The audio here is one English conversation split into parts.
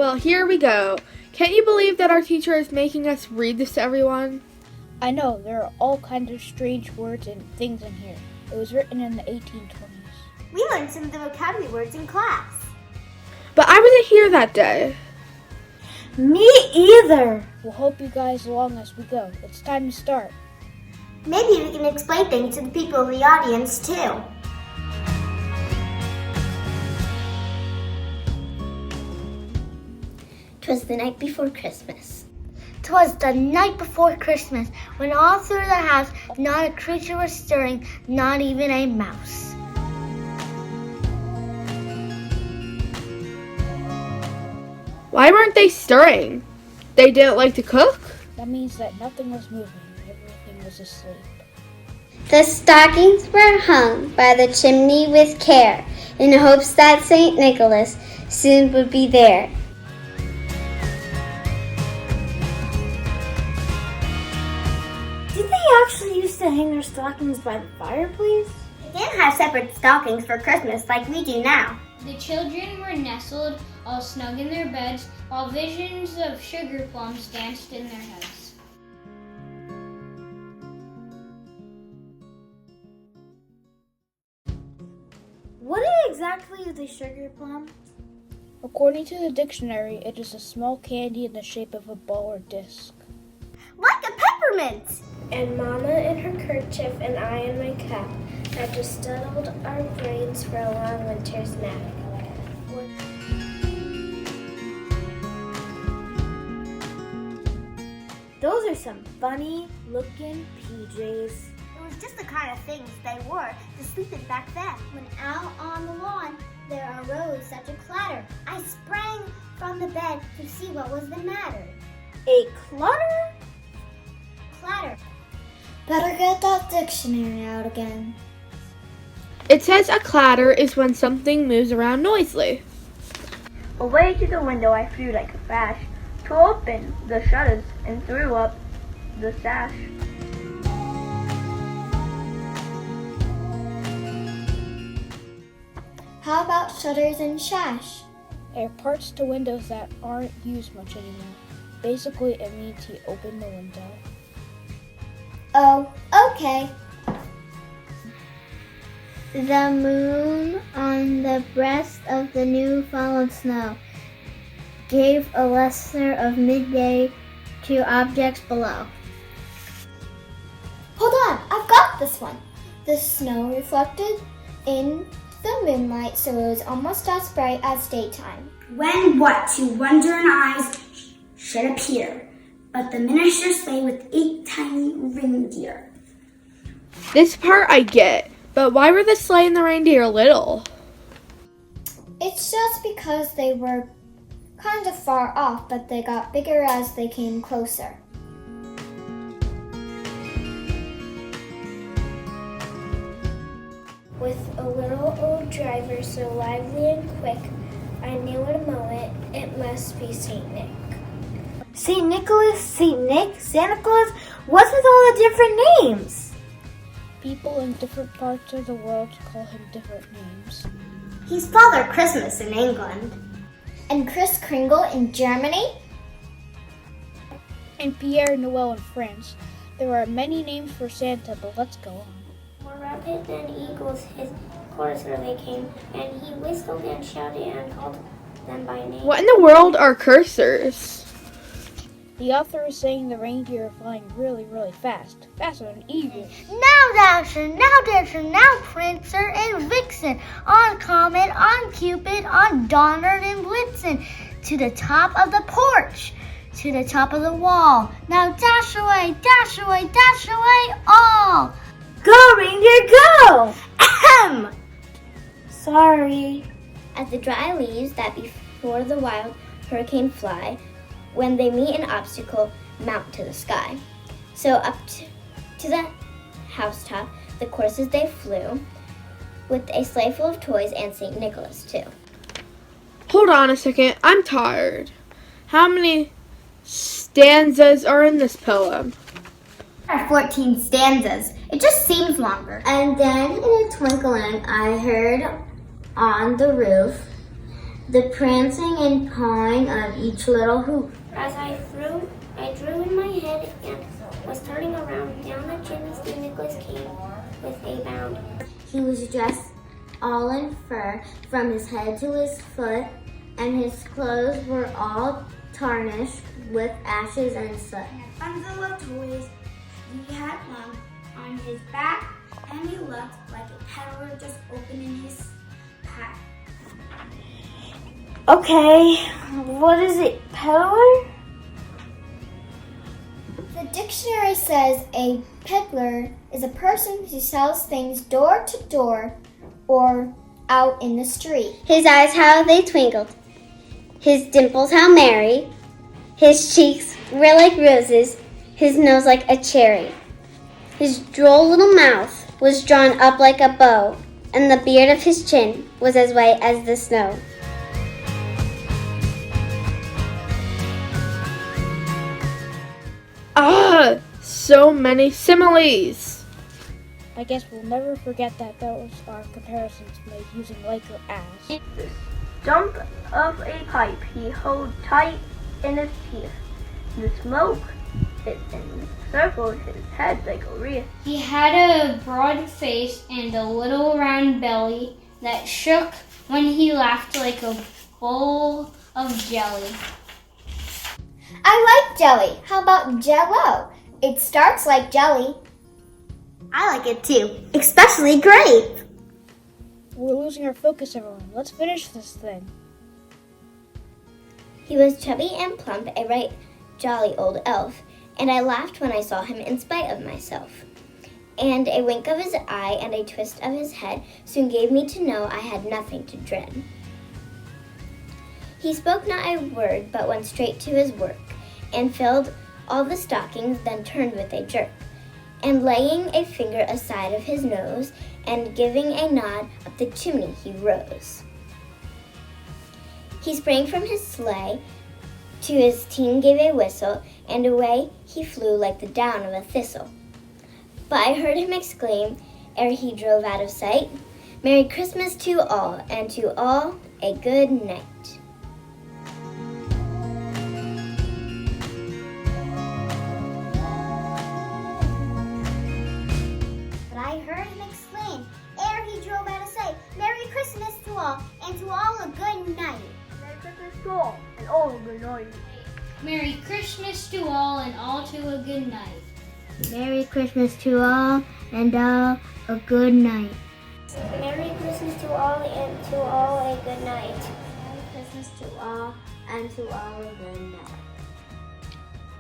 Well, here we go. Can't you believe that our teacher is making us read this to everyone? I know, there are all kinds of strange words and things in here. It was written in the 1820s. We learned some of the vocabulary words in class. But I wasn't here that day. Me either. We'll help you guys along as we go. It's time to start. Maybe we can explain things to the people in the audience too. Twas the night before Christmas. 'Twas the night before Christmas, when all through the house not a creature was stirring, not even a mouse. Why weren't they stirring? They didn't like to cook? That means that nothing was moving. Everything was asleep. The stockings were hung by the chimney with care, in hopes that St. Nicholas soon would be there. Did they actually used to hang their stockings by the fireplace? They didn't have separate stockings for Christmas like we do now. The children were nestled all snug in their beds, while visions of sugar plums danced in their heads. What exactly is a sugar plum? According to the dictionary, it is a small candy in the shape of a ball or disc. Like a peppermint! And Mama in her kerchief and I in my cap had just settled our brains for a long winter's nap. Those are some funny looking PJs. It was just the kind of things they wore to sleep in back then. When out on the lawn, there arose such a clatter. I sprang from the bed to see what was the matter. A clutter? Clatter. Better get that dictionary out again. It says a clatter is when something moves around noisily. Away to the window I flew like a flash, tore open the shutters and threw up the sash. How about shutters and sash? There are parts to windows that aren't used much anymore. Basically, it means he opened the window. Oh, okay. The moon on the breast of the new fallen snow gave a luster of midday to objects below. Hold on, I've got this one. The snow reflected in the moonlight, so it was almost as bright as daytime. When what to wondering eyes should appear, but the miniature sleigh with 8 tiny reindeer. This part I get, but why were the sleigh and the reindeer little? It's just because they were kind of far off, but they got bigger as they came closer. With a little old driver so lively and quick, I knew in a moment it must be St. Nick. St. Nicholas, St. Nick, Santa Claus, what's with all the different names? People in different parts of the world call him different names. He's Father Christmas in England. And Kris Kringle in Germany? And Pierre Noel in France. There are many names for Santa, but let's go on. More rapid than eagles, his courser they came, and he whistled and shouted and called them by name. What in the world are cursors? The author is saying the reindeer are flying really, really fast. Faster than an eagle. Now Dasher, now Dancer, now Prancer and Vixen, on Comet, on Cupid, on Donner and Blitzen, to the top of the porch, to the top of the wall. Now dash away, dash away, dash away, all. Go, reindeer, go! Ahem! Sorry. As the dry leaves that before the wild hurricane fly, when they meet an obstacle, mount to the sky. So up to the housetop, the coursers they flew, with a sleigh full of toys and St. Nicholas too. Hold on a second, I'm tired. How many stanzas are in this poem? There are 14 stanzas. It just seems longer. And then in a twinkling, I heard on the roof the prancing and pawing of each little hoof. As I drew in my head and was turning around, down the chimney St. Nicholas came with a bound. He was dressed all in fur from his head to his foot, and his clothes were all tarnished with ashes and soot. Bundle of toys he had hung on his back, and he looked like a peddler just opening his pack. Okay, what is it, peddler? The dictionary says a peddler is a person who sells things door to door or out in the street. His eyes, how they twinkled. His dimples, how merry. His cheeks were like roses, his nose like a cherry. His droll little mouth was drawn up like a bow, and the beard of his chin was as white as the snow. Ah, so many similes. I guess we'll never forget that those are comparisons made using like or as. The stump of a pipe he held tight in his teeth. The smoke, it encircled his head like a wreath. He had a broad face and a little round belly that shook when he laughed like a bowl of jelly. I like jelly. How about Jell-O? It starts like jelly. I like it too, especially grape. We're losing our focus, everyone. Let's finish this thing. He was chubby and plump, a right jolly old elf, and I laughed when I saw him in spite of myself. And a wink of his eye and a twist of his head soon gave me to know I had nothing to dread. He spoke not a word, but went straight to his work, and filled all the stockings, then turned with a jerk, and laying a finger aside of his nose, and giving a nod up the chimney he rose. He sprang from his sleigh, to his team gave a whistle, and away he flew like the down of a thistle. But I heard him exclaim, ere he drove out of sight, "Merry Christmas to all, and to all a good night." But I heard him exclaim, ere he drove out of sight, "Merry Christmas to all, and to all a good night." Merry Christmas to all, and all a good night. Merry Christmas to all and all to a good night. Merry Christmas to all, and all a good night. Merry Christmas to all and to all a good night. Merry Christmas to all, and to all a good night.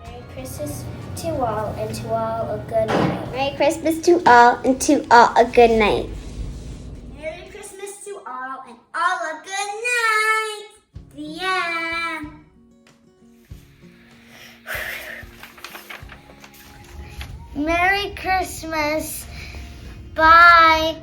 Merry Christmas to all and to all a good night. Merry Christmas to all, and to all a good night. Merry Christmas to all and all a good night. The end. Merry Christmas. Bye.